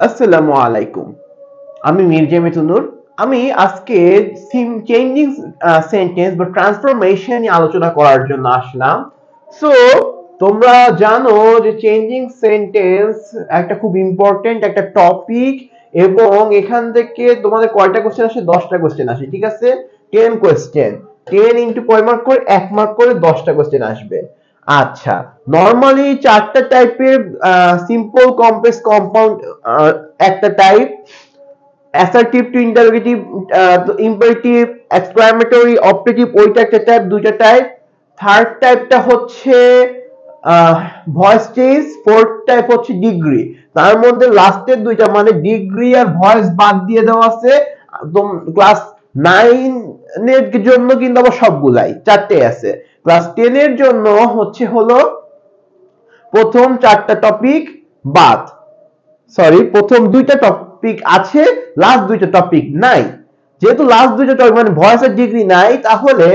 আসসালামু আলাইকুম। আমি মির্জা মিতুনুর। আমি আজকে চেঞ্জিং সেন্টেন্স বা ট্রান্সফরমেশন নিয়ে আলোচনা করার জন্য আসলাম। সো তোমরা জানো যে চেঞ্জিং সেন্টেন্স একটা খুব ইম্পর্টেন্ট একটা টপিক, এবং এখান থেকে তোমাদের কয়টা কোশ্চেন আসে? 10টা কোশ্চেন আসে, ঠিক আছে? 10 কোশ্চেন, 10 ইন্টু কয় মার্ক করে? 1 মার্ক করে 10টা কোশ্চেন আসবে। আচ্ছা, নরমালি চারটা টাইপের সিম্পল কমপ্লেক্স কম্পাউন্ড একটা type, assertive two interrogative, imperative, exclamatory, optative, ওইটা একটা টাইপ, দুইটা টাইপ। থার্ড টাইপটা হচ্ছে ভয়েস চেঞ্জ, ফোর্থ টাইপ হচ্ছে ডিগ্রি। তার মধ্যে লাস্টের দুইটা মানে ডিগ্রি আর ভয়েস বাদ দিয়ে দেওয়া আছে। একদম ক্লাস 9 এর জন্য কিন্তু আবার সবগুলাই চারটে আছে। ক্লাস 10 এর জন্য হলো প্রথম চারটা টপিক বাদ, সরি প্রথম দুইটা টপিক আছে, লাস্ট দুইটা টপিক নাই। যেহেতু লাস্ট দুইটা টপিক মানে ভয়েস আর ডিগ্রি নাই, তাহলে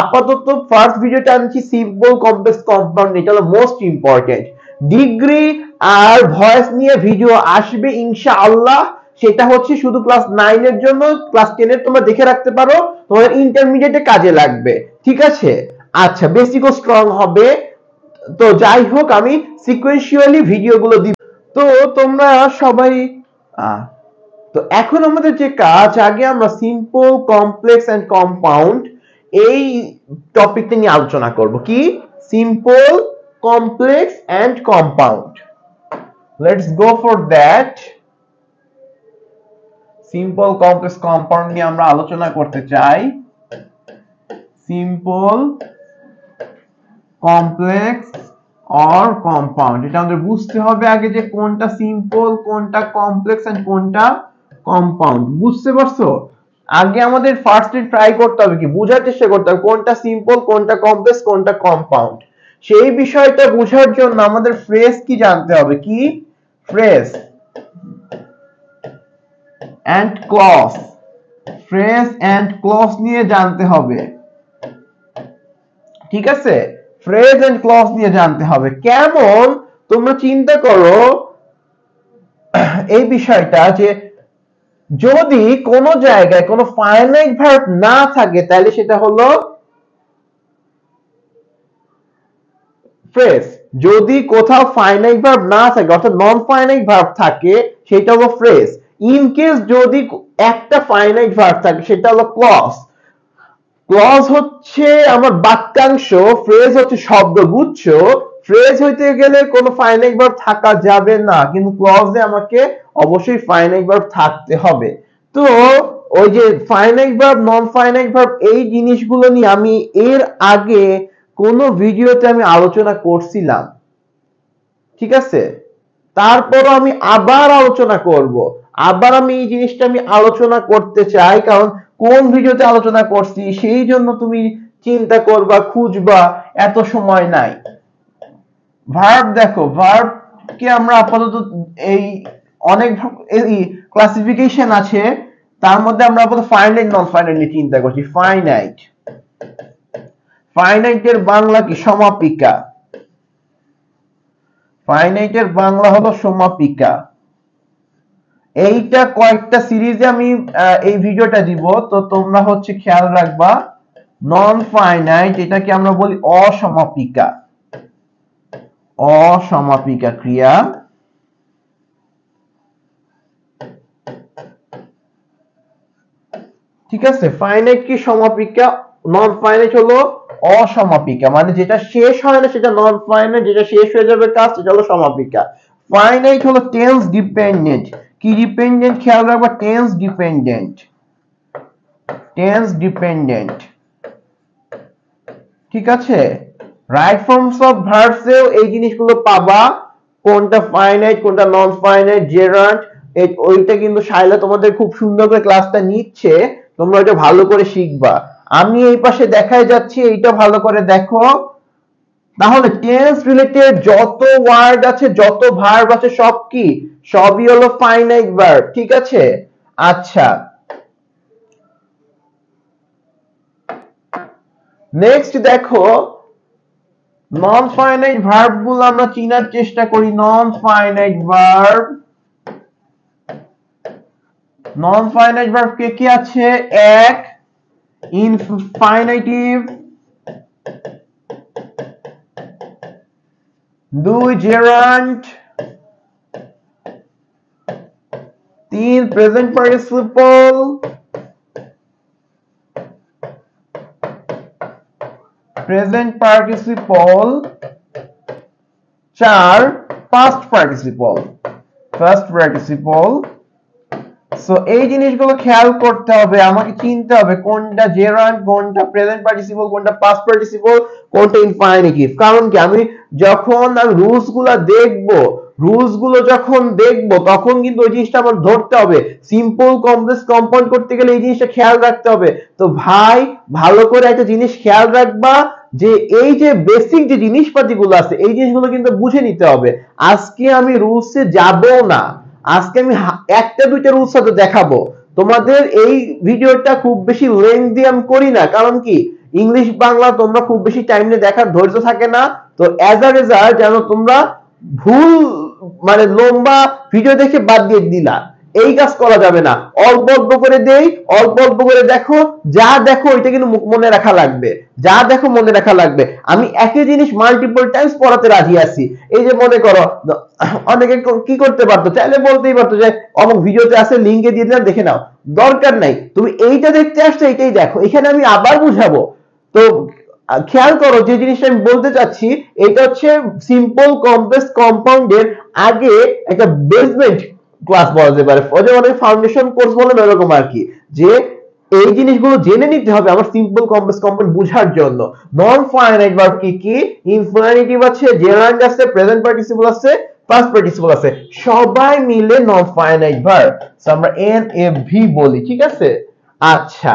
আপাতত ফার্স্ট ভিডিওটা আনছি সিম্পল কমপ্লেক্স কম্পাউন্ড, এটা হলো মোস্ট ইম্পর্টেন্ট। ডিগ্রি আর ভয়েস নিয়ে ভিডিও আসবে ইনশাআল্লাহ, সেটা হচ্ছে শুধু ক্লাস 9 এর জন্য। ক্লাস 10 এর তোমরা দেখে রাখতে পারো, তোমাদের ইন্টারমিডিয়েটে কাজে লাগবে, ঠিক আছে? আচ্ছা, বেসিকও স্ট্রং হবে। তো যাই হোক, আমি সিকোয়েন্সিয়ালি ভিডিওগুলো দিব। তো তোমরা সবাই আহ, তো এখন আমাদের যে কাজ, আগে আমরা সিম্পল কমপ্লেক্স এন্ড কম্পাউন্ড এই টপিকটা নিয়ে আলোচনা করব। কি? Simple complex and compound. Let's go for that. Simple complex compound নিয়ে আমরা আলোচনা করতে চাই। সিম্পল কমপ্লেক্স অর কম্পাউন্ড, এটা আমাদের বুঝতে হবে আগে যে কোনটা সিম্পল, কোনটা কমপ্লেক্স এন্ড কোনটা কম্পাউন্ড। বুঝতে পারছো? আগে আমাদের ফার্স্টে ট্রাই করতে হবে, কি বোঝার চেষ্টা করতে হবে কোনটা সিম্পল, কোনটা কমপ্লেক্স, কোনটা কম্পাউন্ড। সেই বিষয়টা বোঝার জন্য আমাদের ফ্রেজ কি জানতে হবে। কি? Phrase and clause. Phrase and clause নিয়ে জানতে হবে, ঠিক আছে? ফ্রেজ এন্ড ক্লজ নিয়ে জানতে হবে। কেমন? তোমরা চিন্তা করো এই বিষয়টা যে যদি কোনো জায়গায় কোনো ফাইনাইট ভার্ব না থাকে, তাহলে সেটা হলো ফ্রেজ। যদি কোথাও ফাইনাইট ভার্ব না থাকে, অর্থাৎ নন ফাইনাইট ভার্ব থাকে, সেটা হলো ফ্রেজ। ইন কেস যদি একটা ফাইনাইট ভার্ব থাকে, সেটা হলো ক্লজ। ক্লজ হচ্ছে আমার বাক্যাংশ, ফ্রেজ হচ্ছে শব্দগুচ্ছ। ফ্রেজ হইতে গেলে কোনো ফাইনাইট ভার্ব থাকা যাবে না, কিন্তু ক্লজে আমাকে অবশ্যই ফাইনাইট ভার্ব থাকতে হবে। তো ওই যে finite verb, non finite verb, এই জিনিসগুলো নিয়ে আমি এর আগে কোন ভিডিওতে আমি আলোচনা করছিলাম, ঠিক আছে? তারপরও আমি আবার আলোচনা করব। আবার আমি এই জিনিসটা আমি আলোচনা করতে চাই, কারণ কোন ভিডিওতে আলোচনা করছি সেই জন্য তুমি চিন্তা করবা, খুঁজবা, এত সময় নাই। ভার্ব দেখো, ভার্ব কে আমরা আপাতত এই অনেক ক্লাসিফিকেশন আছে, তার মধ্যে আমরা আপাতত ফাইনাইট নন ফাইনাইট নিয়ে চিন্তা করছি। ফাইনাইট, ফাইনাইটের বাংলা কি? সমাপিকা। ফাইনাইটের বাংলা হলো সমাপিকা। এইটা কয়েকটা সিরিজে আমি এই ভিডিওটা দিব, তো তোমরা হচ্ছে খেয়াল রাখবা। নন ফাইনাইট এটাকে আমরা বলি অসমাপিকা। অসমাপিকা ক্রিয়া। ঠিক আছে? ফাইনাইট কি? সমাপিকা। নন ফাইনাইট হলো অসমাপিকা, মানে যেটা শেষ হয় না সেটা নন ফাইনাইট, যেটা শেষ হয়ে যাবে কাজ সেটা হলো সমাপিকা। ফাইনাইট হলো টেন্স ডিপেন্ডেন্ট। কি ডিপেন্ডেন্ট? খেয়াল রাখবা, টেন্স ডিপেন্ডেন্ট। টেন্স ডিপেন্ডেন্ট, ঠিক আছে? রাইট ফর্মস অফ ভার্বস এও এই জিনিসগুলো পাবা, কোনটা ফাইনাইট কোনটা নন ফাইনাইট। জেরান্ট ওইটা কিন্তু শাইলা তোমাদের খুব সুন্দর করে ক্লাসটা নিচ্ছে, তোমরা এটা ভালো করে শিখবা। আমি এই পাশে দেখাই যাচ্ছি, এইটা ভালো করে দেখো। তাহলে টেন্স রিলেটেড যত ওয়ার্ড আছে, যত ভার্ব আছে, সব কি? সবই হলো ফাইনাইট ভার্ব, ঠিক আছে? আচ্ছা, নেক্সট দেখো, নন ফাইনাইট ভার্ব গুলো আমরা চিনার চেষ্টা করি। Non finite verb, non finite verb কে কি আছে? এক ইনফাইনাইটিভ, দুই জেরান্ড, তিন প্রেজেন্ট পার্টিসিপল, চার পাস্ট পার্টিসিপল। সো এই জিনিসগুলো খেয়াল করতে হবে, আমাকে চিনতে হবে কোনটা জেরান্ড, কোনটা প্রেজেন্ট পার্টিসিপল, কোনটা পাস্ট পার্টিসিপল, কোনটা ইনফাইনিটিভ। কারণ কি আমি যখন রুলস গুলো যখন দেখবো তখন কিন্তু ওই জিনিসটা আমার ধরতে হবে। সিম্পল কমপ্লেক্স কম্পাউন্ড করতে গেলে এই জিনিসটা খেয়াল রাখতে হবে। তো ভাই ভালো করে একটা জিনিস খেয়াল রাখবা যে এই যে বেসিক যে জিনিসপাতিগুলো আছে এই জিনিসগুলো কিন্তু বুঝে নিতে হবে। আজকে আমি রুলসে যাব না, আজকে আমি একটা দুইটা রুলস সাথে দেখাবো তোমাদের। এই ভিডিওটা খুব বেশি লেন্থি আমি করি না, কারণ কি ইংলিশ বাংলা তোমরা খুব বেশি টাইম নিয়ে দেখার ধৈর্য থাকে না। তো অ্যাজ আ রেজাল্ট যেন তোমরা ভুল মানে লম্বা ভিডিও দেখে বাদ দিয়ে দিলা, এই কাজ করা যাবে না। অল্প অল্প করে দেই, অল্প অল্প করে দেখো, যা দেখো এটা কিন্তু মনে রাখা লাগবে, যা দেখো মনে রাখা লাগবে। আমি একই জিনিস মাল্টিপল টাইমস পড়াতে রাজি আছি। এই যে মনে করো অনেকে কি করতে পারতো, চাইলে বলতেই পারতো যে অমুক ভিডিওতে আছে, লিংকে দিয়ে দিলাম দেখে নাও, দরকার নাই, তুমি এইটা দেখতে আসছো এইটাই দেখো, এখানে আমি আবার বুঝাবো। তো খেয়াল করো যে জিনিসটা আমি বলতে চাচ্ছি, এটা হচ্ছে সিম্পল কমপ্লেক্স কম্পাউন্ডের আগে একটা বেসমেন্ট ক্লাস বলা যেতে পারে, অনেক ফাউন্ডেশন কোর্স বলেন এরকম আর কি, যে এই জিনিসগুলো জেনে নিতে হবে আমার সিম্পল কমপ্লেক্স কম্পাউন্ড বোঝার জন্য। নন ফাইনাইট ভার্ব কি? ইনফিনিটিভ আছে, জেরান্ড আছে, প্রেজেন্ট পার্টিসিপল আছে, পাস্ট পার্টিসিপল আছে, সবাই মিলে নন ফাইনাইট ভার্ব। সো আমরা এনএফভি বলি, ঠিক আছে? আচ্ছা,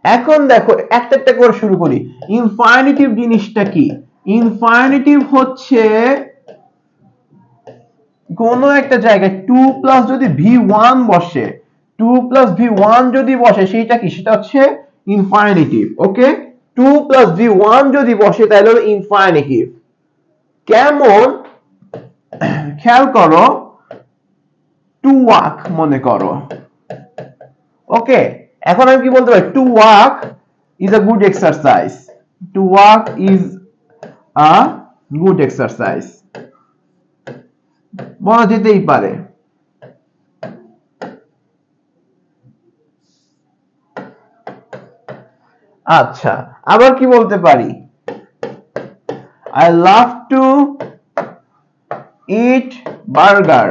এখন দেখো একটা একটা করে শুরু করি। ইনফিনিটিভ জিনিসটা কি? ইনফিনিটিভ হচ্ছে কোন একটা জায়গায় 2 প্লাস যদি v1 বসে, 2 প্লাস v1 যদি বসে সেটা কি? সেটা হচ্ছে ইনফিনিটিভ। ওকে, 2 প্লাস v1 যদি বসে তাহলে হলো ইনফিনিটিভ। কেমন? খেয়াল করো, টু ওয়াক মনে করো। ওকে, এখন আমি কি বলতে পারি? To walk is a good exercise, to walk is a good exercise বলা যেতেই পারে। আচ্ছা, আবার কি বলতে পারি? I love to eat burger।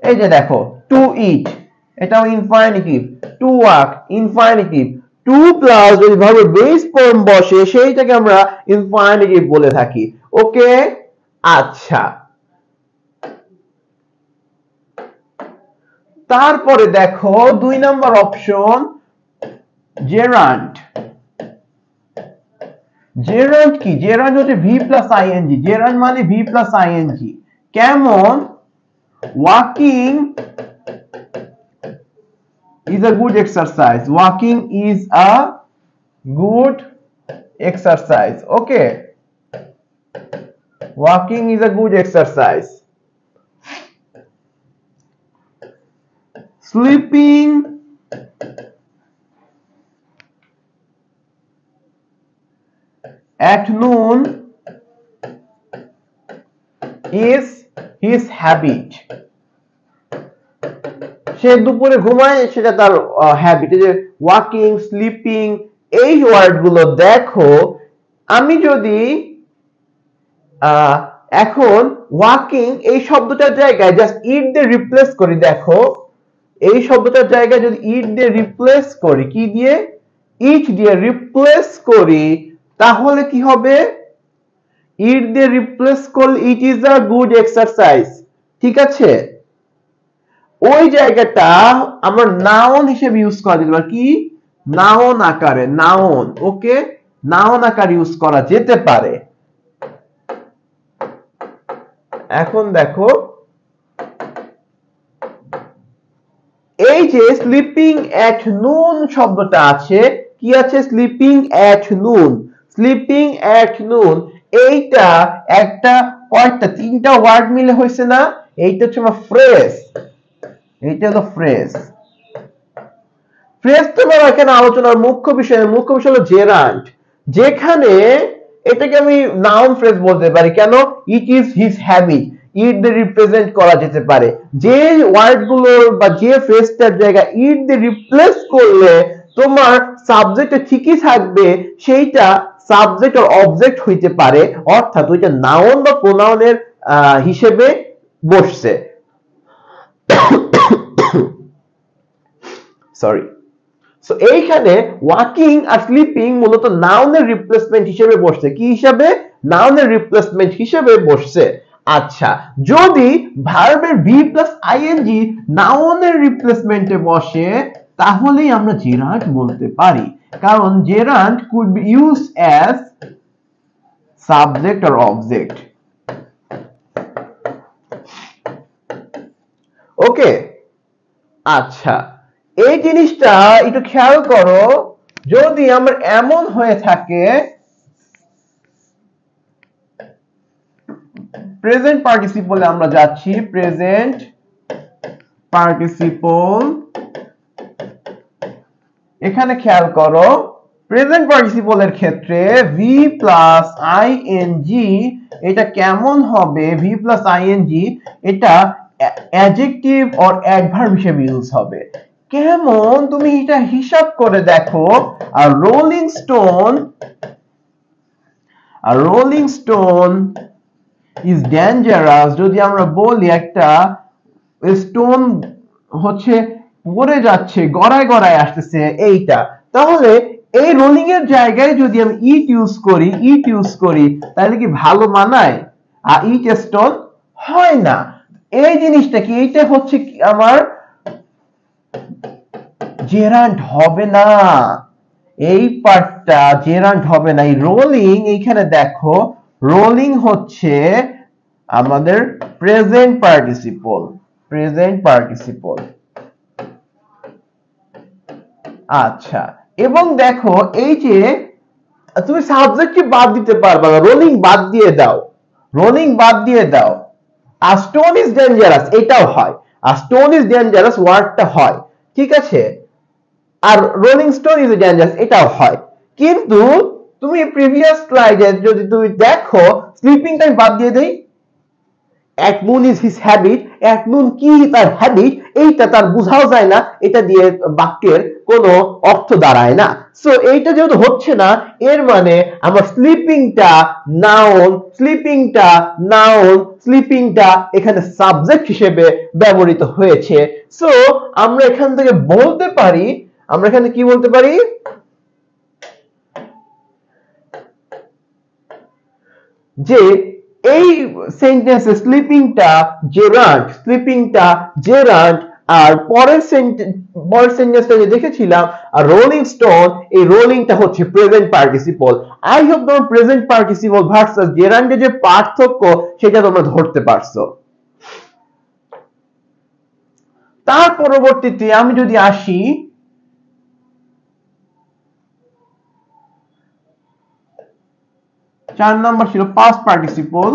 এই যে দেখো, টু ইট এটাও infinitive, to walk infinitive, to plus যদি ভাবে বেস ফর্ম বসে সেইটাকে আমরা ইনফিনিটিভ বলে থাকি। ওকে, আচ্ছা, তারপরে দেখো 2 নাম্বার অপশন, জেরান্ড। জেরান্ড কি? জেরান্ড হচ্ছে ভি প্লাস আইএনজি, জেরান্ড মানে ভি প্লাস আইএনজি। কেমন? Walking is a good exercise, walking is a good exercise। okay, walking is a good exercise। sleeping at noon is his habit। সে দুপুরে ঘুমায় সেটা তার habit. যে walking, sleeping এই word গুলো দেখো, আমি যদি এখন ওয়াকিং এই শব্দটার জায়গায় জাস্ট ইট দিয়ে রিপ্লেস করি, দেখো এই শব্দটার জায়গায় যদি ইট দিয়ে রিপ্লেস করি, কি দিয়ে? ইট দিয়ে রিপ্লেস করি, তাহলে কি হবে? ইট দিয়ে রিপ্লেস করলে it is a good exercise. ঠিক আছে, ওই জায়গাটা আমরা নাউন হিসেবে ইউজ করা যেতে পারে। কি? নাউন আকারে, নাউন। ওকে, নাউন আকারে ইউজ করা যেতে পারে। এখন দেখো এই যে স্লিপিং এট নুন শব্দটা আছে, কি আছে? স্লিপিং এট নুন, স্লিপিং এট নুন, এইটা একটা কয়টা, তিনটা ওয়ার্ড মিলে হয়েছে না? এইটা হচ্ছে আমার ফ্রেজ, এইটা হলো ফ্রেজ। ফ্রেজ তোমার এখানে আলোচনার মুখ্য বিষয় হলো জেরান্ড, যেখানে এটাকে আমি নাউন ফ্রেজ বলতে পারি। কেন? ইট ইজ হিজ হ্যাবিট, ইট দিয়ে রিপ্রেজেন্ট করা যেতে পারে। যে ওয়ার্ড গুলো বা যে ফ্রেজটার জায়গায় ইট দিয়ে রিপ্লেস করলে তোমার সাবজেক্টে ঠিকই থাকবে, সেইটা সাবজেক্ট আর অবজেক্ট হইতে পারে, অর্থাৎ ওইটা নাউন বা প্রোনাউনের হিসেবে বসছে। সরি। সো এইখানে ওয়াকিং আর স্লিপিং মূলত নাউনের রিপ্লেসমেন্ট হিসেবে বসছে। কি হিসাবে? নাউনের রিপ্লেসমেন্ট হিসেবে বসছে। আচ্ছা, যদি ভার্বের ভি প্লাস আইএনজি নাউনের রিপ্লেসমেন্টে বসে, তাহলেই আমরা জেরান্ড বলতে পারি, কারণ gerund could be use as subject or object. Okay, আচ্ছা, এই জিনিসটা একটু খেয়াল করো। যদি আমার এমন হয়ে থাকে, প্রেজেন্ট পার্টিসিপলে আমরা যাচ্ছি, প্রেজেন্ট পার্টিসিপল, এখানে খেয়াল করো প্রেজেন্ট পার্টিসিপলের ক্ষেত্রে ভি প্লাস আইএনজি এটা কেমন হবে? ভি প্লাস আইএনজি এটা অ্যাডজেক্টিভ অর অ্যাডভার্ব হিসেবে ইউজ হবে। কেমন? তুমি এটা হিসাব করে দেখো। আর রোলিং স্টোন ইজ ডেঞ্জারাস, যদি আমরা বলি একটা স্টোন হচ্ছে পড়ে যাচ্ছে, গড়ায় গড়ায় আসতেছে, এইটা, তাহলে এই রোলিং এর জায়গায় যদি আমি ইট ইউজ করি তাহলে কি ভালো মানায়? আর ইট স্টোন হয় না। এই জিনিসটা কি, এইটা হচ্ছে আমার জেরান্ড হবে না, এই পার্টটা জেরান্ড হবে না। এই রোলিং, এইখানে দেখো রোলিং হচ্ছে আমাদের প্রেজেন্ট পার্টিসিপল। আচ্ছা, এবং দেখো এই যে তুমি সাবজেক্টকে বাদ দিতে পারবা না, রোলিং বাদ দিয়ে দাও। আ স্টোন ইজ ডেঞ্জারাস এটাও হয়, আ স্টোন ইজ ডেঞ্জারাস ওয়ার্ডটা হয়, ঠিক আছে? আর রোলিং স্টোন ইজ ডেঞ্জারাস এটাও হয়। কিন্তু তুমি প্রিভিয়াস স্লাইডে যদি তুমি দেখো, স্লিপিংটা আমি বাদ দিয়ে দেই, at noon is his habit, at noon কি তার হ্যাবিট, এইটা তার বোঝাও যায় না, এটা দিয়ে বাক্যের কোনো অর্থ দাঁড়ায় না। সো এইটা যেহেতু হচ্ছে না, এর মানে আমার স্লিপিংটা এখানে সাবজেক্ট হিসেবে ব্যবহৃত হয়েছে। সো আমরা এখান থেকে বলতে পারি, আমরা এখানে কি বলতে পারি? যে এই সেন্টেন্সে স্লিপিংটা জেরান্ড, আর পরের সেন্টেন্সটা যে দেখেছিলাম আর রোলিং স্টোন, এই রোলিংটা হচ্ছে প্রেজেন্ট পার্টিসিপল। আই হোপ তোমরা প্রেজেন্ট পার্টিসিপল ভার্সাস জেরান্ডের যে পার্থক্য সেটা তোমরা ধরতে পারছো। তার পরবর্তীতে আমি যদি আসি, চার নাম্বার ছিল পাস্ট পার্টিসিপল।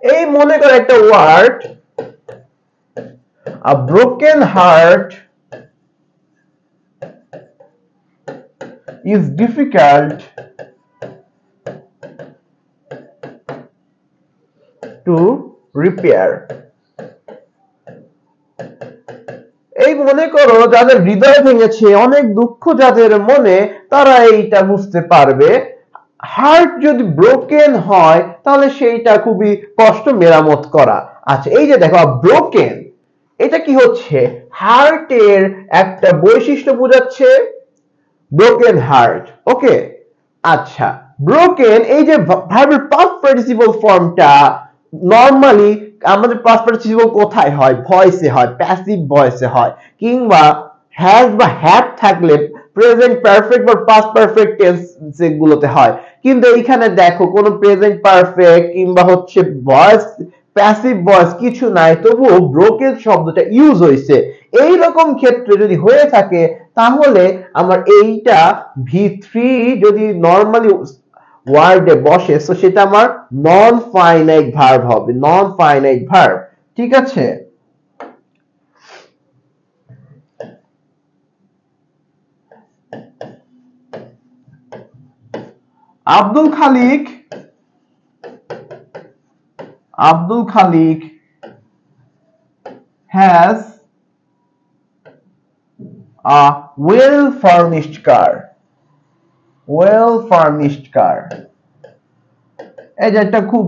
এই মনে করো একটা word, a broken heart is difficult to repair। এই মনে করো যাদের হৃদয় ভেঙেছে, অনেক দুঃখ যাদের মনে, তারা এইটা বুঝতে পারবে। হার্ট যদি ব্রোকেন হয় তাহলে সেইটা খুবই কষ্ট মেরামত করা। আচ্ছা, এই যে দেখো ব্রোকেন, এটা কি হচ্ছে? হার্টের একটা বৈশিষ্ট্য বোঝাচ্ছে, ব্রোকেন হার্ট। ওকে, আচ্ছা, ব্রোকেন, এই যে ভার্বের পাস্ট পার্টিসিপল ফর্মটা নরমালি আমাদের পাস্ট পার্টিসিপল কোথায় হয়? ভয়েসে হয়, প্যাসিভ ভয়েসে হয়, কিংবা হ্যাজ বা হ্যাভ থাকলে প্রেজেন্ট পারফেক্ট বা পাস্ট পারফেক্ট টেন্স যেগুলোতে হয়, কিন্তু এইখানে দেখো কোনো প্রেজেন্ট পারফেক্ট কিংবা হচ্ছে ভয়েস প্যাসিভ ভয়েস কিছু নাই, তবুও ব্রোকেন শব্দটা ইউজ হয়েছে। এইরকম ক্ষেত্রে যদি হয়ে থাকে তাহলে আমার এইটা ভি3 যদি নর্মালি ওয়ার্ডে বসে তো সেটা আমার নন ফাইনাইট ভার্ব হবে, নন ফাইনাইট ভার্ব। ঠিক আছে? আব্দুল খালিক has a well furnished car. well furnished car এই যে এটা খুব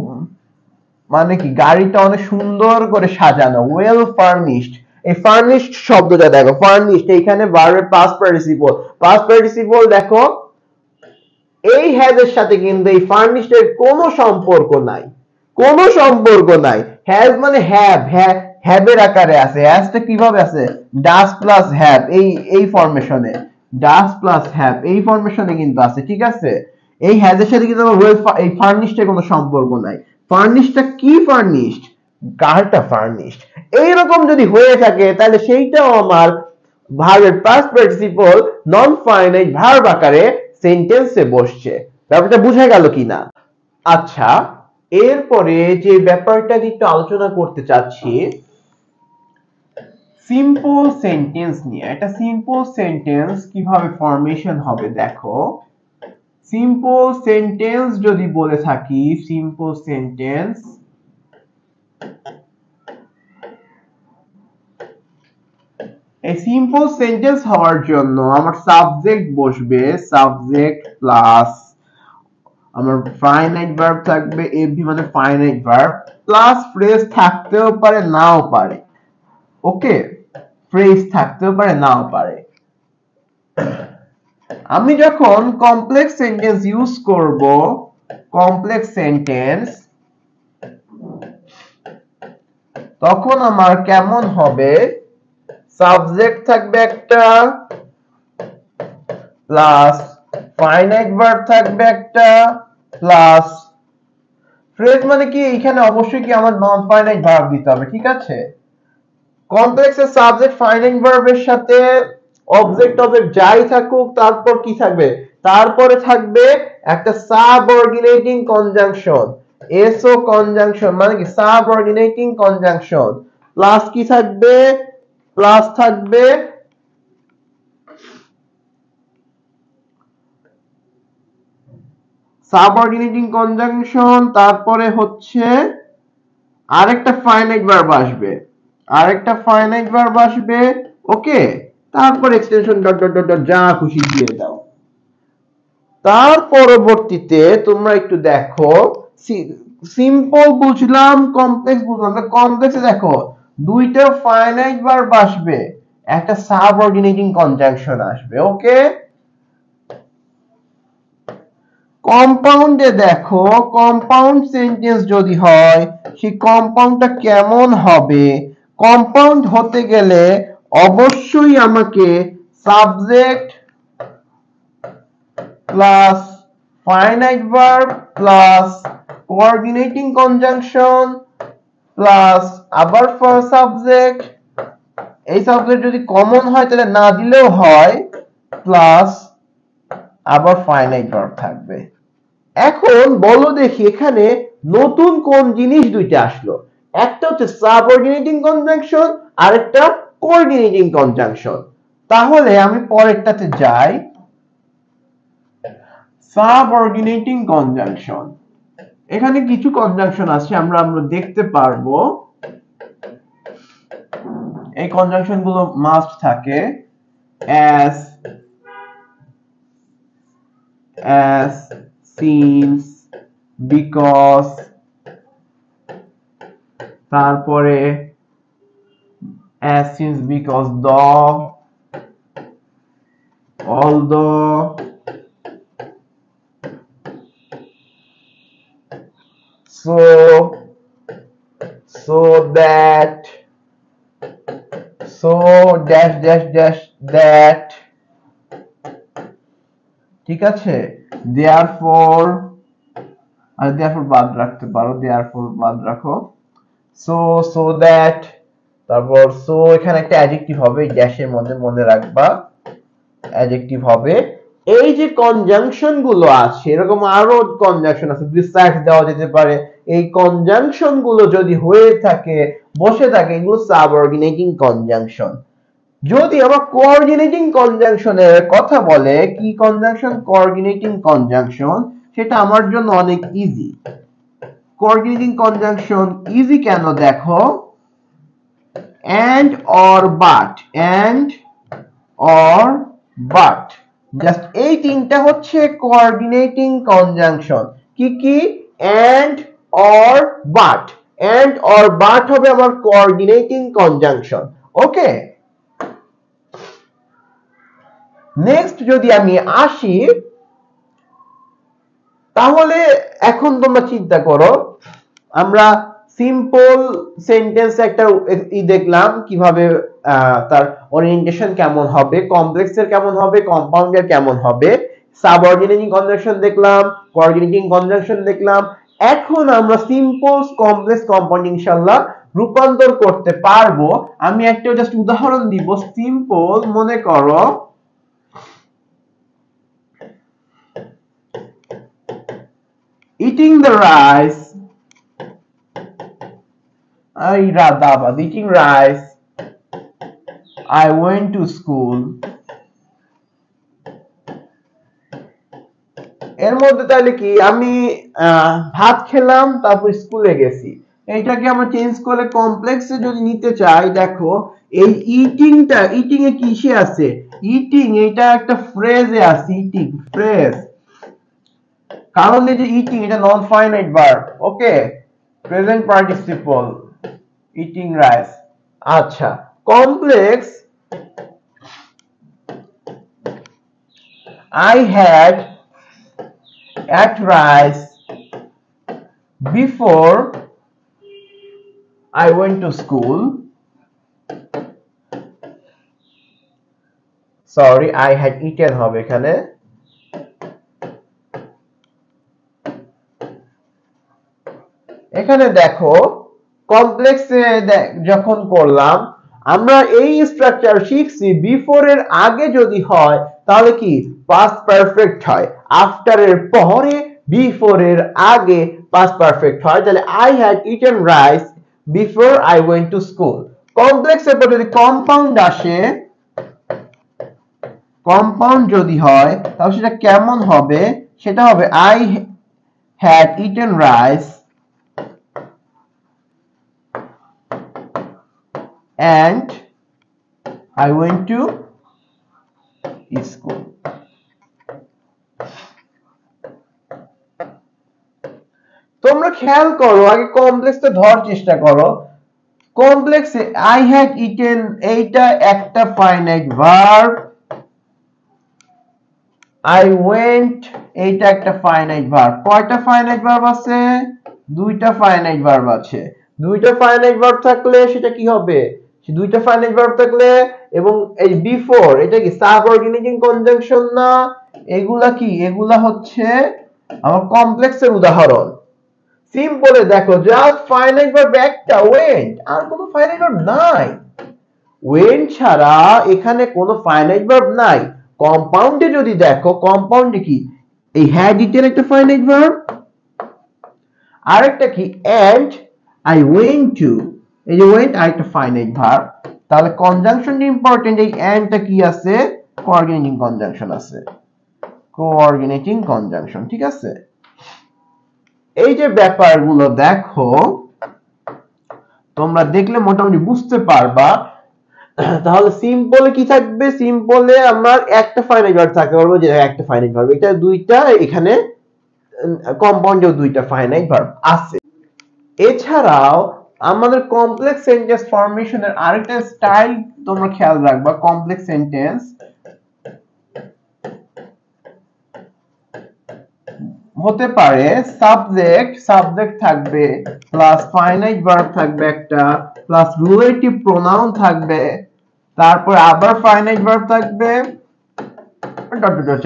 মানে কি গাড়িটা অনেক সুন্দর করে সাজানো, ওয়েল ফার্নিশড। এই ফার্নিশড শব্দটা দেখো, ফার্নিশড এইখানে ভার্বের পাস্ট পার্টিসিপল দেখো এই হ্যাজ এর সাথে কিন্তু এই ফার্নিশড এর কোনো সম্পর্ক নাই, কোনো সম্পর্ক নাই। হ্যাজ মানে হ্যাভ এর আকারে আছে। হ্যাজটা কিভাবে আছে? ডাস প্লাস হ্যাভ, এই ফরমেশনে ডাস প্লাস হ্যাভ এই ফরমেশনে কিন্তু আছে। ঠিক আছে? এই হ্যাজ এর সাথে কিন্তু আমার ওয়েল এই ফার্নিশড এর কোনো সম্পর্ক নাই। ফার্নিশডটা কি ফার্নিশড? কারটা ফার্নিশড। এইরকম যদি হয়ে থাকে তাহলে সেইটাও আমার ভার্বের পাস্ট পার্টিসিপল নন ফাইনাইট ভার্ব আকারে সেন্টেন্সে বসছে। ব্যাপারটা বোঝা গেল কিনা? আচ্ছা, এরপরে যে ব্যাপারটা নিয়ে একটু আলোচনা করতে চাচ্ছি সিম্পল সেন্টেন্স নিয়ে। একটা সিম্পল সেন্টেন্স কিভাবে ফরমেশন হবে দেখো। সিম্পল সেন্টেন্স যদি বলে থাকি, সিম্পল সেন্টেন্স এই সিম্পল সেন্টেন্স হওয়ার জন্য আমার সাবজেক্ট বসবে, সাবজেক্ট প্লাস আমার ফাইনাইট ভার্ব থাকবে, এভি মানে ফাইনাইট ভার্ব প্লাস ফ্রেজ থাকতেও পারে নাও পারে। ওকে, ফ্রেজ থাকতেও পারে নাও পারে। আমি যখন কমপ্লেক্স সেন্টেন্স ইউজ করব, কমপ্লেক্স সেন্টেন্স, তখন আমার কেমন হবে? সাবজেক্ট থাকবে একটা প্লাস ফাইনাইট ভার্ব থাকবে একটা প্লাস ফ্রেজ মানে কি এখানে অবশ্যই কি আমার নন ফাইনাইট ভার্ব দিতে হবে। ঠিক আছে? কমপ্লেক্সের সাবজেক্ট ফাইনাইট ভার্বের সাথে অবজেক্ট যাই থাকুক তারপর কি থাকবে? তারপরে থাকবে একটা সাবঅর্ডিনেটিং কনজাংশন, এসও কনজাংশন মানে কি সাবঅর্ডিনেটিং কনজাংশন প্লাস কি থাকবে? প্লাস থাকবে সাবঅর্ডিনেটিং কনজাংশন, তারপরে হচ্ছে আরেকটা ফাইনাইট ভার্ব আসবে, আরেকটা ফাইনাইট ভার্ব আসবে। ওকে, তারপর এক্সটেনশন ডট ডট ডট যা খুশি দিয়ে দাও। তার পরবর্তীতে তোমরা একটু দেখো, সিম্পল বুঝলাম, কমপ্লেক্স বুঝলাম। কমপ্লেক্সে দেখো দুইটা ফাইনাইট ভার্ব আসবে, একটা সাবঅর্ডিনেটিং কনজাংশন আসবে। ওকে, কম্পাউন্ডে দেখো, কম্পাউন্ড সেন্টেন্স যদি হয় সেই কম্পাউন্ডটা কেমন হবে? কম্পাউন্ড হতে গেলে অবশ্যই আমাকে subject plus finite verb plus coordinating conjunction plus আবার ফর সাবজেক্ট, এই সাবজেক্ট যদি কমন হয় তাহলে না দিলেও হয়, প্লাস আবার ফাইনাইট ভার্ব থাকবে। এখন বলো দেখি এখানে নতুন কোন জিনিস দুইটা আসলো? একটা হচ্ছে সাবঅর্ডিনেটিং কনজাংশন আর একটা কোঅর্ডিনেটিং কনজাংশন। তাহলে আমি পরেরটাতে যাই, সাবঅর্ডিনেটিং কনজাংশন। এখানে কিছু কনজাংশন আছে আমরা দেখতে পারবো। এই কনজাংশন গুলো মাস্ট থাকে, as since because, তারপরে as since because though although so that so dash dash dash that ঠিক আছে, therefore আর therefore বাদ রাখতে পারো, therefore বাদ রাখো, so that, তারপর so এখানে একটা অ্যাডজেক্টিভ হবে ড্যাশের মধ্যে, মনে রাখবা অ্যাডজেক্টিভ হবে। এই যে কনজাংশন গুলো আছে, এরকম আরো কনজাংশন আছে, besides দেওয়া যেতে পারে। এই কনজাংশন গুলো যদি হয়ে থাকে, বসে থাকে, এগুলো সাবঅর্ডিনেটিং কনজাংশন। যদি আমরা কোঅর্ডিনেটিং কনজাংশনের কথা বলে, কি কনজাংশন? কোঅর্ডিনেটিং কনজাংশন, সেটা আমার জন্য অনেক ইজি। কোঅর্ডিনেটিং কনজাংশন ইজি কেন দেখো, and or but, and or but, just এই তিনটা হচ্ছে কোঅর্ডিনেটিং কনজাংশন। কি কি? and or but, and or but হবে আমার কোঅর্ডিনেটিং কনজাংশন। ওকে, নেক্সট যদি আমি আসি, তাহলে এখন তোমরা চিন্তা করো, আমরা সিম্পল সেন্টেন্স একটা দেখলাম কিভাবে তার ওরিয়েন্টেশন কেমন হবে, কমপ্লেক্সের কেমন হবে, কম্পাউন্ডের কেমন হবে, সাবঅর্ডিনেটিং কনজাংশন দেখলাম, কোঅর্ডিনেটিং কনজাংশন দেখলাম। এখন আমরা সিম্পল, কমপ্লেক্স, কম্পাউন্ড ইনশাআল্লাহ রূপান্তর করতে পারবো। আমি একটা জাস্ট উদাহরণ দিব। সিম্পল, মনে করো eating the rice, eating rice, I went to school। এর মধ্যে তাহলে কি, আমি ভাত খেলাম তারপর স্কুলে গেছি। এইটাকে আমরা চেঞ্জ করে কমপ্লেক্সে যদি নিতে চাই, দেখো এই ইটিংটা, ইটিং এ কিসে আছে? ইটিং, এটা একটা ফ্রেজে আছে, ইটিং ফ্রেজ। কারণ এই যে ইটিং, এটা নন ফাইনাইট ভার্ব। ওকে, প্রেজেন্ট পার্টিসিপল, ইটিং রাইস। আচ্ছা, complex, I had ate rice before I went to school। Sorry, I had eaten হবে এখানে। এখানে দেখো কমপ্লেক্সে যখন করলাম, আমরা এই স্ট্রাকচার শিখছি, বিফোর এর আগে যদি হয় তাহলে কি পাস্ট পারফেক্ট হয়, আফটার এর পরে বিফোর এর আগে পাস্ট পারফেক্ট হয়। তাহলে I had eaten rice before I went to school. Complex এর পর যদি কম্পাউন্ড আসে, কম্পাউন্ড যদি হয় তাহলে সেটা কেমন হবে? সেটা হবে I had eaten rice and I went to school। তোমরা খেয়াল করো, আগে কমপ্লেক্সটা ধরার চেষ্টা করো। কমপ্লেক্সে I had eaten, এইটা একটা ফাইনাইট ভার্ব, I went, এইটা একটা ফাইনাইট ভার্ব। কয়টা ফাইনাইট ভার্ব আছে? দুইটা ফাইনাইট ভার্ব আছে। দুইটা ফাইনাইট ভার্ব থাকলে সেটা কি হবে? দুইটা ফাইনাইট ভার্ব থাকলে, এবং এই বিফোর, এটা কি সাবঅর্ডিনেটিং কনজাংশন না? এগুলা কি? এগুলা হচ্ছে আমার কমপ্লেক্সের উদাহরণ। সিম্পলে দেখো, জাস্ট ফাইনাইট ভার্ব একটা, ওয়েন্ট, আর কোনো ফাইনাইট ভার্ব নাই। ওয়েন্ট ছাড়া এখানে কোনো ফাইনাইট ভার্ব নাই। কম্পাউন্ডে যদি দেখো, কম্পাউন্ডে কি এই হ্যাড ইটেন একটা ফাইনাইট ভার্ব, আরেকটা কি and I went to, এই যে went আরেকটা ফাইনাইট ভার্ব। তাহলে কনজাংশন ইম্পর্টেন্ট, এই and টা কি আছে? কোঅর্ডিনেটিং কনজাংশন আছে, কোঅর্ডিনেটিং কনজাংশন। ঠিক আছে, এই যে ব্যাপারগুলো দেখো, তোমরা দেখলে মোটামুটি বুঝতে পারবা। তাহলে সিম্পলে কি থাকবে? সিম্পলে আমার একটা ফাইনাইট ভার্ব থাকতে পারবে, যে একটা ফাইনাইট ভার্ব, এটা দুইটা, এখানে কম্পাউন্ডেও দুইটা ফাইনাইট ভার্ব আছে। এছাড়াও আমাদের কমপ্লেক্স সেন্টেন্স ফরমেশনের আরেকটা স্টাইল তোমরা খেয়াল রাখবা। কমপ্লেক্স সেন্টেন্স হতে পারে সাবজেক্ট, সাবজেক্ট থাকবে, প্লাস ফাইনাইট ভার্ব থাকবে একটা, প্লাস রিলেটিভ প্রোনাউন থাকবে, তারপর আবার ফাইনাইট ভার্ব থাকবে,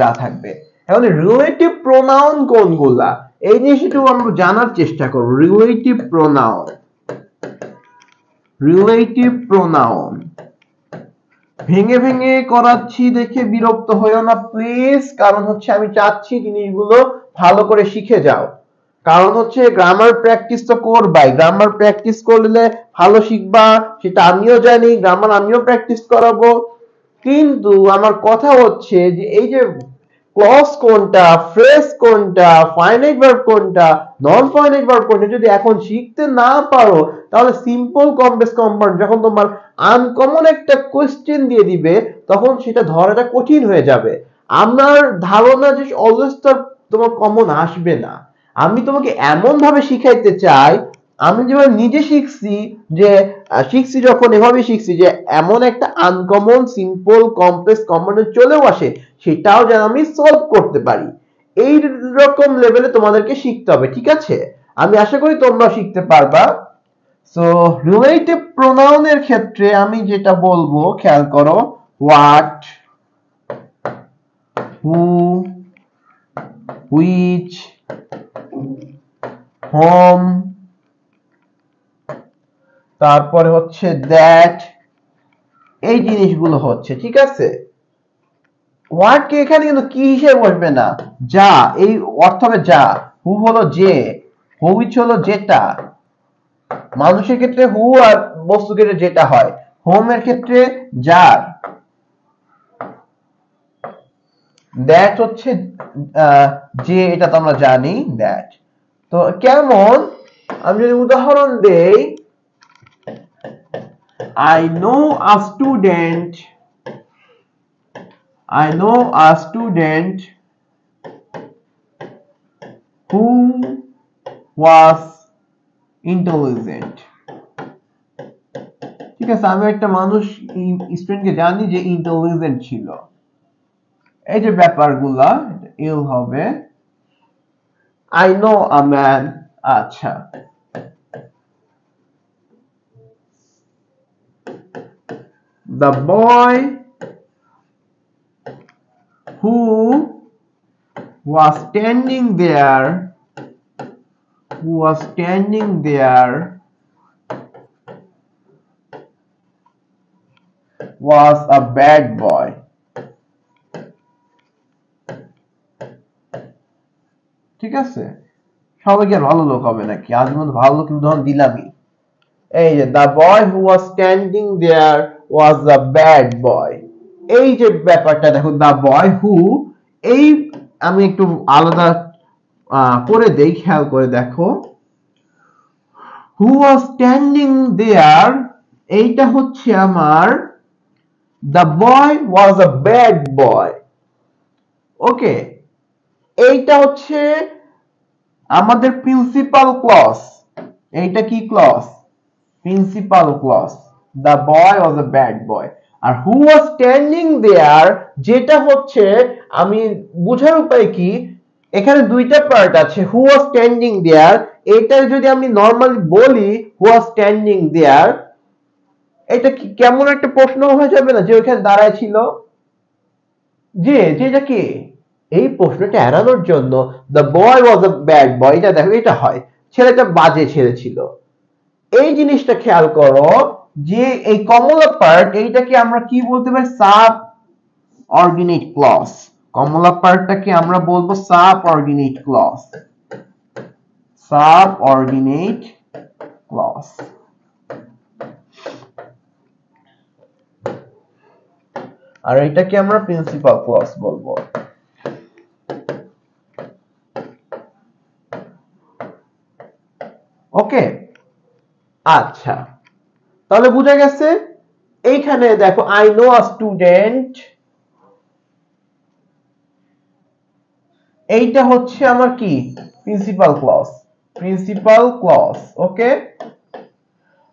যা থাকবে। এখন রিলেটিভ প্রোনাউন কোনগুলা এই জিনিসটা একটু আমরা জানার চেষ্টা করব। রিলেটিভ প্রোনাউন ভেঙে ভেঙে করাচ্ছি দেখে বিরক্ত হইও না প্লিজ, কারণ হচ্ছে আমি চাচ্ছি জিনিসগুলো ভালো করে শিখে যাও। কারণ হচ্ছে গ্রামার প্র্যাকটিস তো করবাই, গ্রামার প্র্যাকটিস করলে ভালো শিখবা, সেটা আমিও জানি, গ্রামার আমিও প্র্যাকটিস করাবো। কিন্তু আমার কথা হচ্ছে যে এই যে ক্লজ কোনটা, ফ্রেজ কোনটা, ফাইনাইট ভার্ব কোনটা, নন ফাইনাইট ভার্ব কোনটা যদি এখন শিখতে না পারো, তাহলে সিম্পল কমপ্লেক্স কম্পাউন্ড যখন তোমার আনকমন একটা কোশ্চেন দিয়ে দিবে তখন সেটা ধরাটা কঠিন হয়ে যাবে। আমার ধারণা যে অলওয়েজ তোমার কমন আসবে না। আমি তোমাকে এমন ভাবে শিখাইতে চাই, আমি যেভাবে নিজে শিখছি, যে শিখছি যখন এভাবে শিখছি যে এমন একটা আনকমন সিম্পল কমপ্লেক্স কম্পাউন্ড চলেও আসে, সেটাও যেন আমি সলভ করতে পারি। এই রকম লেভেলে তোমাদেরকে শিখতে হবে, ঠিক আছে? আমি আশা করি তোমরা শিখতে পারবা। সো রিলেটিভ প্রোনাউনের ক্ষেত্রে আমি যেটা বলবো খেয়াল করো, হোয়াট, হু, হুইচ, হোম, তারপরে হচ্ছে দ্যাট, এই জিনিসগুলো হচ্ছে, ঠিক আছে? হোয়াট কে এখানে কিন্তু কি হিসেবে বসবে না, যা, এই অর্থ হবে যা। হু হলো যে, হুইচ হলো যেটা, মানুষের ক্ষেত্রে হু, আর বস্তু ক্ষেত্রে যেটা হয়। হোম এর ক্ষেত্রে যার, দ্যাট হচ্ছে যে, এটা তো আমরা জানি দ্যাট। তো কেমন, আমি যদি উদাহরণ দেই, I know a student who was intelligent. ঠিক আছে, আমি একটা মানুষ স্টুডেন্টকে জানি যে ইন্টেলিজেন্ট ছিল। এই যে ব্যাপারগুলা ইল হবে, I know a man, আচ্ছা, the boy who was standing there was a bad boy. ঠিক আছে, সবাই কি আর ভালো লোক হবে নাকি? আজ মধ্যে ভালো লোক উদাহরণ দিলামই। এই যে the boy who was standing there was a bad boy, এই যে ব্যাপারটা দেখো, the boy who, এই আমি একটু আলাদা করে দেই, খেয়াল করে দেখো, who was standing there, এইটা হচ্ছে আমার the boy was a bad boy, ওকে? এইটা হচ্ছে আমাদের প্রিন্সিপাল ক্লজ। এইটা কি clause? Principal clause. the boy was a bad boy। আর who was standing there, যেটা হচ্ছে, আমি বোঝার উপায় কি, এখানে দুইটা পার্ট আছে, who was standing there, এটা যদি আমি নরমালি বলি who was standing there, এটা কি কেমন একটা প্রশ্ন হয়ে যাবে না যে ওখানে দাঁড়ায় ছিল, যে যেটা কি, এই প্রশ্নটা এড়ানোর জন্য the boy was a bad boy, এটা দেখো, এটা হয় ছেলেটা বাজে ছেলে ছিল। এই জিনিসটা খেয়াল করো যে এই কমলা পার্ট, এইটাকে আমরা কি বলতে পারি? Subordinate clause. কমলা পার্টটাকে আমরা বলবো subordinate clause, subordinate clause. আর এটাকে আমরা প্রিন্সিপাল ক্লজ বলবো। ওকে, আচ্ছা, তাহলে বুঝা গেছে। এইখানে দেখো, I know a student, এইটা হচ্ছে আমার কি? Principal clause, okay?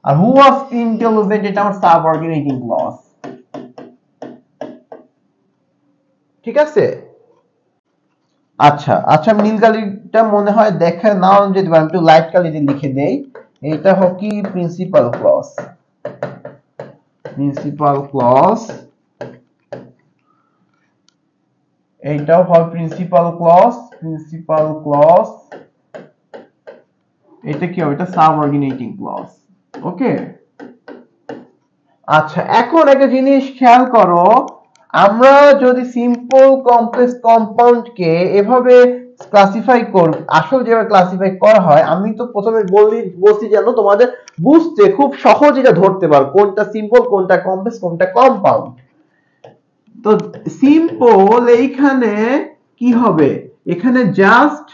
আর who was intelligent, এটা আমার সাবঅর্ডিনেটিং ক্লজ, ঠিক আছে? আচ্ছা আচ্ছা, নীল কালিটা মনে হয় দেখা নাও যদি আমি একটু লাইট কালি দিয়ে লিখে দেই, এটা হবে কি? Principal clause. এইটাও হবে প্রিন্সিপাল ক্লজ, এটা কি হবে, এটা সাবঅর্ডিনেটিং ক্লজ। ওকে, আচ্ছা এখন একটা জিনিস খেয়াল করো, আমরা যদি সিম্পল কমপ্লেক্স কম্পাউন্ডকে এভাবে ক্লাসিফাই করব, আসলে যেভাবে ক্লাসিফাই করা হয়, আমি তো প্রথমে বলছি যেন তোমাদের বুঝতে খুব সহজ এটা ধরতে পারো কোনটা সিম্পল, কোনটা কমপ্লেক্স, কোনটা কম্পাউন্ড। তো সিম্পল এইখানে কি হবে, এখানে জাস্ট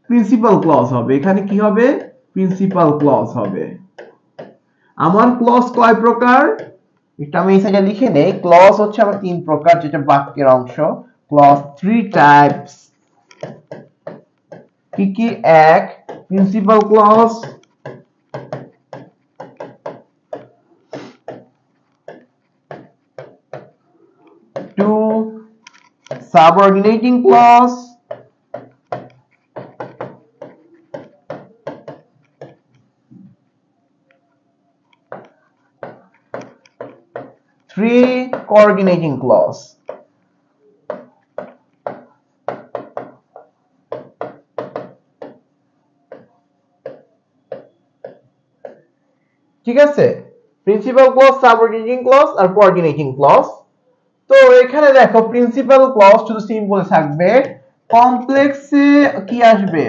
প্রিন্সিপাল ক্লজ হবে, এখানে কি হবে, প্রিন্সিপাল ক্লজ হবে। আমার ক্লজ কয় প্রকার, এটা আমি এই সাইডে লিখে নেই, ক্লজ হচ্ছে আমার তিন প্রকার, যেটা বাক্যের অংশ। ক্লজ থ্রি টাইপস, কি কি, এক principal clause, two subordinating clause, three coordinating clause. ঠিক আছে, প্রিন্সিপাল ক্লজ, সাবঅর্ডিনেটিং ক্লজ আর কোঅর্ডিনেটিং ক্লজ। তো এখানে দেখো প্রিন্সিপাল ক্লজ শুধু সিম্পল থাকবে, কমপ্লেক্সে কি আসবে,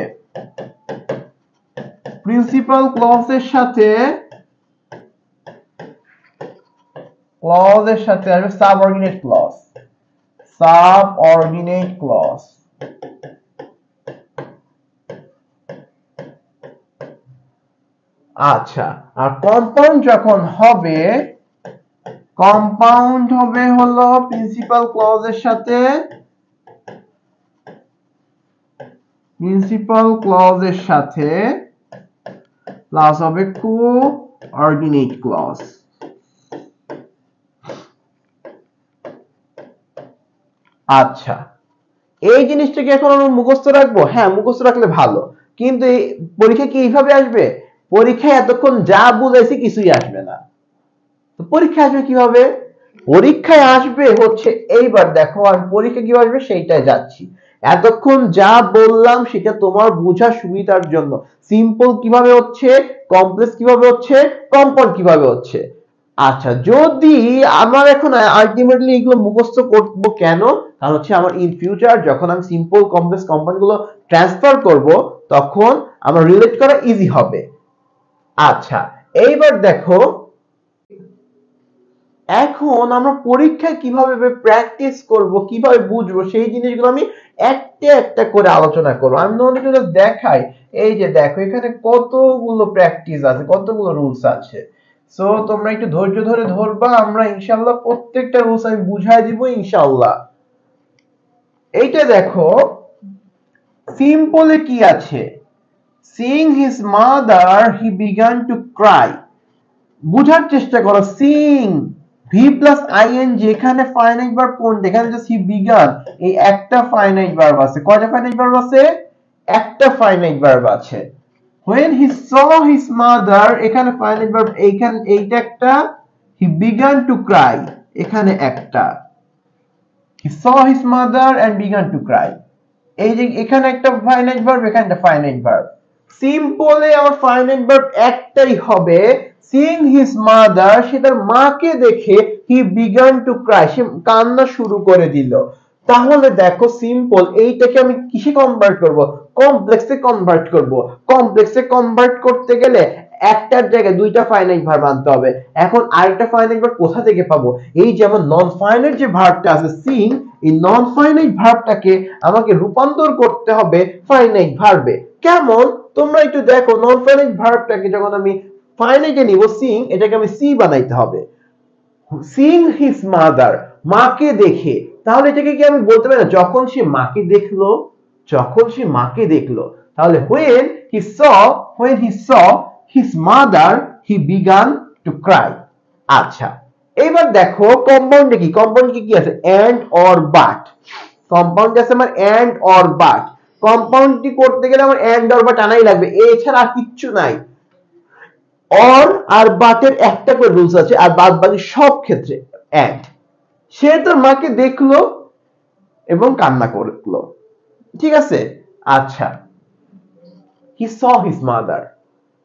প্রিন্সিপাল ক্লজের সাথে আসবে সাবঅর্ডিনেট ক্লজ, আচ্ছা, আর কম্পাউন্ড যখন হবে, কম্পাউন্ড হবে হলো প্রিন্সিপাল ক্লজের সাথে প্লাস হবে কোঅর্ডিনেট ক্লজ। আচ্ছা, এই জিনিসটা কি এখন আমরা মুখস্থ রাখবো? হ্যাঁ, মুখস্থ রাখলে ভালো, কিন্তু এই পরীক্ষা কি এইভাবে আসবে? পরীক্ষায় এতক্ষণ যা বুঝাইছি কিছুই আসবে না। তো পরীক্ষা আসবে কিভাবে? পরীক্ষায় আসবে হচ্ছে, এইবার দেখো আমি পরীক্ষা কিভাবে আসবে সেইটাই যাচ্ছি। এতক্ষণ যা বললাম সেটা তোমার বোঝার সুবিধার জন্য, সিম্পল কিভাবে হচ্ছে, কমপ্লেক্স কিভাবে হচ্ছে, কম্পাউন্ড কিভাবে হচ্ছে। আচ্ছা, যদি আমার এখন আলটিমেটলি এগুলো মুখস্থ করব কেন, কারণ হচ্ছে আমার ইন ফিউচার যখন আমি সিম্পল কমপ্লেক্স কম্পাউন্ড গুলো ট্রান্সফার করব, তখন আমার রিলেট করা ইজি হবে। আচ্ছা, এইবার দেখো, এখন আমরা পরীক্ষায় কিভাবে প্র্যাকটিস করব, কিভাবে বুঝবো, সেই জিনিসগুলো আমি একটা একটা করে আলোচনা করব। আমি তোমাদেরকে জাস্ট দেখাই, এই যে দেখো এখানে কতগুলো প্র্যাকটিস আছে, কতগুলো রুলস আছে। সো তোমরা একটু ধৈর্য ধরে ধরবা, আমরা ইনশাআল্লাহ প্রত্যেকটা রুলস আমি বুঝাই দিব ইনশাআল্লাহ। এইটা দেখো, সিম্পলে কি আছে, seeing his mother he began to cry। বুঝার চেষ্টা করো, seeing ভি প্লাস আইএনজি, এখানে ফাইনাইট ভার্ব কোনটা, এখানে জাস্ট হি বিগান, এই একটা ফাইনাইট ভার্ব আছে। কয়টা ফাইনাইট ভার্ব আছে? একটা ফাইনাইট ভার্ব আছে। when he saw his mother, এখানে ফাইনাইট ভার্ব, এইখানে এইটা একটা, he began to cry, এখানে একটা, he saw his mother and began to cry, এই যে এখানে একটা ফাইনাইট ভার্ব, এখানে একটা ফাইনাইট ভার্ব। সিম্পলে আমার ফাইনাইট ভার্ব একটাই হবে, seeing his mother, সে তার মাকে দেখে he began to cry, সে কান্না শুরু করে দিল। তাহলে দেখো সিম্পল এইটাকে আমি কিসে কনভার্ট করব, কমপ্লেক্সে কনভার্ট করব। কমপ্লেক্সে কনভার্ট করতে গেলে একটার জায়গায় দুইটা ফাইনাইট ভার্ব আনতে হবে। এখন আরেকটা ফাইনাইট ভার্ব কোথা থেকে পাবো? এই যেমন নন ফাইনাইট যে ভার্বটা আছে seeing, এই নন ফাইনাইট ভার্বটাকে আমাকে রূপান্তর করতে হবে ফাইনাইট ভার্বে। কেমন? তোমরা একটু দেখো, নন ফাইনাইট ভার্বটাকে যখন আমি ফাইনাইটে নিব seeing, এটাকে আমি সি বানাইতে হবে। seeing his mother, মাকে দেখে, তাহলে এটাকে কি আমি বলতে পারি না যখন সে মাকে দেখলো, যখন সে মাকে দেখলো, তাহলে when he saw his mother he began to cry। আচ্ছা, এবার দেখো কম্পাউন্ডে কি, কম্পাউন্ডে কি আছে, and or but। কম্পাউন্ড আছে আমার and or but। কম্পাউন্ডটি করতে গেলে আমার and or but আনাই লাগবে, এছাড়া আর কিচ্ছু নাই। or আর but এর একটা করে রুলস আছে, আর বাদ বাকি সব ক্ষেত্রে and। সে তার মাকে দেখলো, এবং কান্না করলো। ঠিক আছে? আচ্ছা, he saw his mother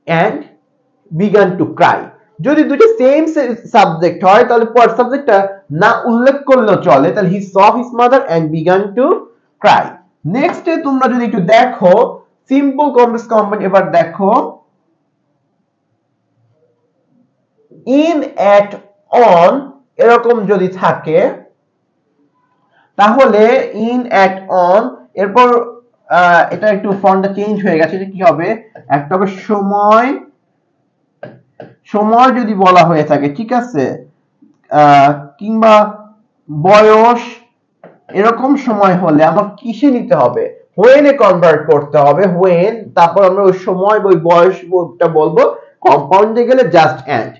and began to cry. যদি দুটো সেম সাবজেক্ট হয় তাহলে পর সাবজেক্টটা না উল্লেখ করলেও চলে, তাহলে he saw his mother and began to cry. Next তোমরা যদি একটু দেখো সিম্পল কমপ্লেক্স কম্পাউন্ড, এবার দেখো in, at, on এরকম যদি থাকে তাহলে in, at, on এরপর এটা একটু ফন্টটা চেঞ্জ হয়ে গেছে, এটা কি হবে, একটা হবে সময়, সময় যদি বলা হয়ে থাকে, ঠিক আছে, কিংবা বয়স এরকম সময় হলে আমার কিসে নিতে হবে, when এ কনভার্ট করতে হবে, when তারপর আমরা ওই সময় ওই বয়সটা বলবো, কম্পাউন্ডে গেলে just and.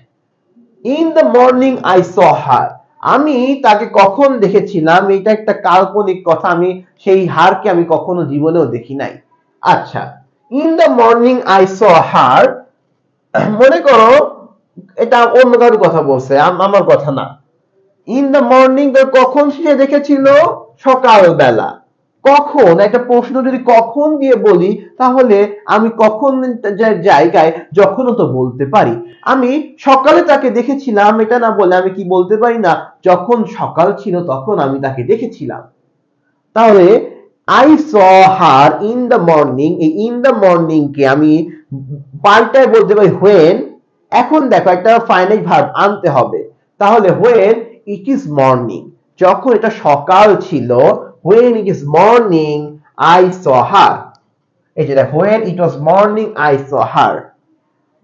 in the morning I saw her, আমি তাকে কখন দেখেছিলাম, এটা একটা কাল্পনিক কথা, আমি সেই হারকে আমি কখনো জীবনেও দেখি নাই। আচ্ছা, in the morning I saw her, মনে করো এটা অন্য কারোর কথা বলছে, আমার কথা না। in the morning কখন সে দেখেছিল, সকালবেলা। কখন, একটা প্রশ্ন যদি কখন দিয়ে বলি তাহলে আমি কখন জায়গায় যখনও তো বলতে পারি। আমি সকালে তাকে দেখেছিলাম এটা না বলে আমি কি বলতে পারি না, যখন সকাল ছিল তখন আমি তাকে দেখেছিলাম। তাহলে I saw her in the morning, এই in the morning কে আমি পাল্টায় বলতে পারি when। এখন দেখো একটা ফাইনাইট ভার্ব আনতে হবে, তাহলে when it is morning, যখন এটা সকাল ছিল, when it is morning I saw her, এই যে দেখো when it was morning I saw her।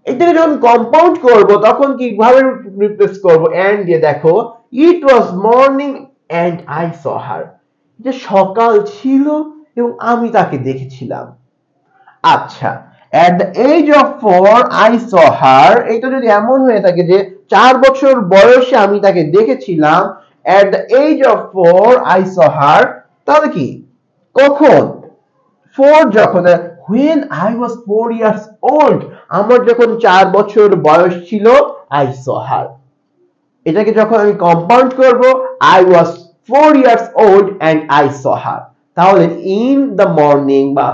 এটাকে যখন কম্পাউন্ড করব তখন কিভাবে রিপ্লেস করব, and দিয়ে দেখো it was morning and I saw her, যে সকাল ছিল এবং আমি তাকে দেখেছিলাম। আচ্ছা, at the age of 4 I saw her, এটা যদি এমন হয়ে থাকে যে 4 বছর বয়সে আমি তাকে দেখেছিলাম, at the age of 4 I saw her, তাহলে কি কখন, 4 যখন, when I was 4 years old, আমার যখন 4 বছর বয়স ছিল I saw her। এটাকে যখন আমি কম্পাউন্ড করব I was 4 years old and I saw her, তাহলে in the morning বা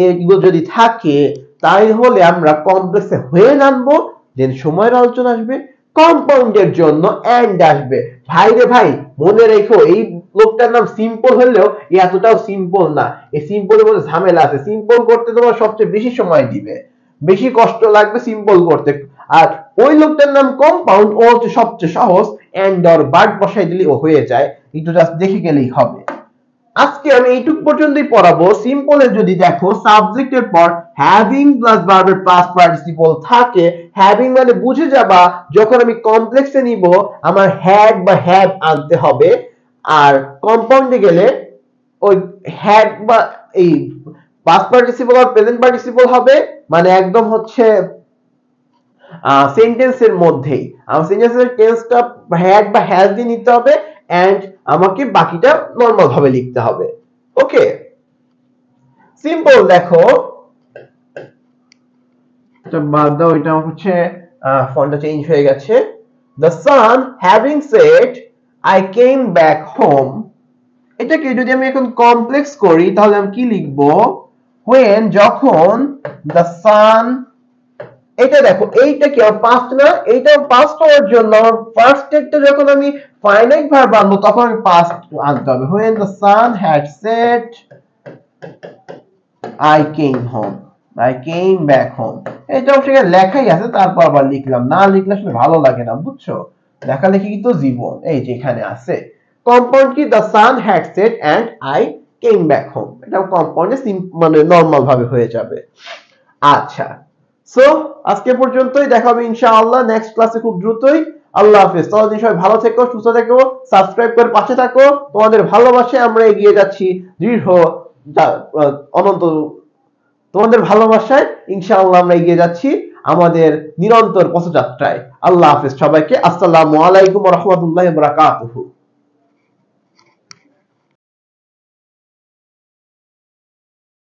এগুলো যদি থাকে তাহলে আমরা কমপ্লেক্সে when আনবো, দেন সময়ের আলোচনা আসবে, কম্পাউন্ডের জন্য and আসবে। ভাই রে ভাই, মনে রেখো এই লোকটার নাম সিম্পল হলেও এতটাও সিম্পল না, এই সিম্পলের মধ্যে ঝামেলা আছে, সিম্পল করতে তোমার সবচেয়ে বেশি সময় দিবে, বেশি কষ্ট লাগবে সিম্পল করতে, আর ওই লোকটার নাম কম্পাউন্ড, ও হচ্ছে সবচেয়ে সহজ, এন্ড অর বার্ড বসাই দিলে ও হয়ে যায়, একটু জাস্ট দেখে গেলেই হবে। আজকে আমি এইটুক পর্যন্তই পড়াবো। সিম্পলের যদি দেখো সাবজেক্টের পর হ্যাভিং প্লাস ভার্বের পাস্ট পার্টিসিপল থাকে, হ্যাভিং মানে বুঝে যাবা যখন আমি কমপ্লেক্সে নিব আমার হ্যাড বা হ্যাভ আনতে হবে, আর কম্পাউন্ডে গেলে ওই হ্যাড বা এই পাস্ট পার্টিসিপল আর প্রেজেন্ট পার্টিসিপল হবে, মানে একদম হচ্ছে সেন্টেন্সের মধ্যেই আমার সেন্টেন্সের টেন্সটা হ্যাড বা হ্যাজ দিয়ে নিতে হবে, এন্ড আমাকে বাকিটা নরমাল ভাবে লিখতে হবে। ওকে, সিম্পল দেখো, এটা বাদ দাও, এটা হচ্ছে ফন্টটা চেঞ্জ হয়ে গেছে। The son having said I came back home, এটাকে যদি আমি এখন কমপ্লেক্স করি তাহলে আমি কি লিখবো, when যখন the son, এটা দেখো এইটা কি পাস্ট না, এইটা পাস্ট হওয়ার জন্য ফার্স্ট স্টেটটা যখন আমি ফাইনাইট ভার্ব আনবো তখন আমি পাস্ট আনতে হবে, when the son had said I came home, I came back home, এটা সেখানে লেখাই আছে, তারপর আবার লিখলাম, না লিখলে আসলে ভালো লাগে না, বুঝছো, লেখালেখি তো জীবন, এই যে এখানে আছে কম্পাউন্ড কি the son had said and I came back home, এটা কম্পাউন্ডে মানে নরমাল ভাবে হয়ে যাবে। আচ্ছা, সো আজকে পর্যন্তই, দেখা হবে ইনশাআল্লাহ নেক্সট ক্লাসে খুব দ্রুতই। আল্লাহ হাফেজ, ততদিন সবাই ভালো থেকো, সুস্থ থেকো, সাবস্ক্রাইব করে পাশে থাকো, তোমাদের ভালোবাসায় আমরা এগিয়ে যাচ্ছি দৃঢ় অনন্ত, তোমাদের ভালোবাসায় ইনশাআল্লাহ আমরা এগিয়ে যাচ্ছি আমাদের নিরন্তর পথযাত্রায়। আল্লাহ হাফেজ সবাইকে, আসসালামু আলাইকুম ওয়া রাহমাতুল্লাহি ওয়া বারাকাতুহু।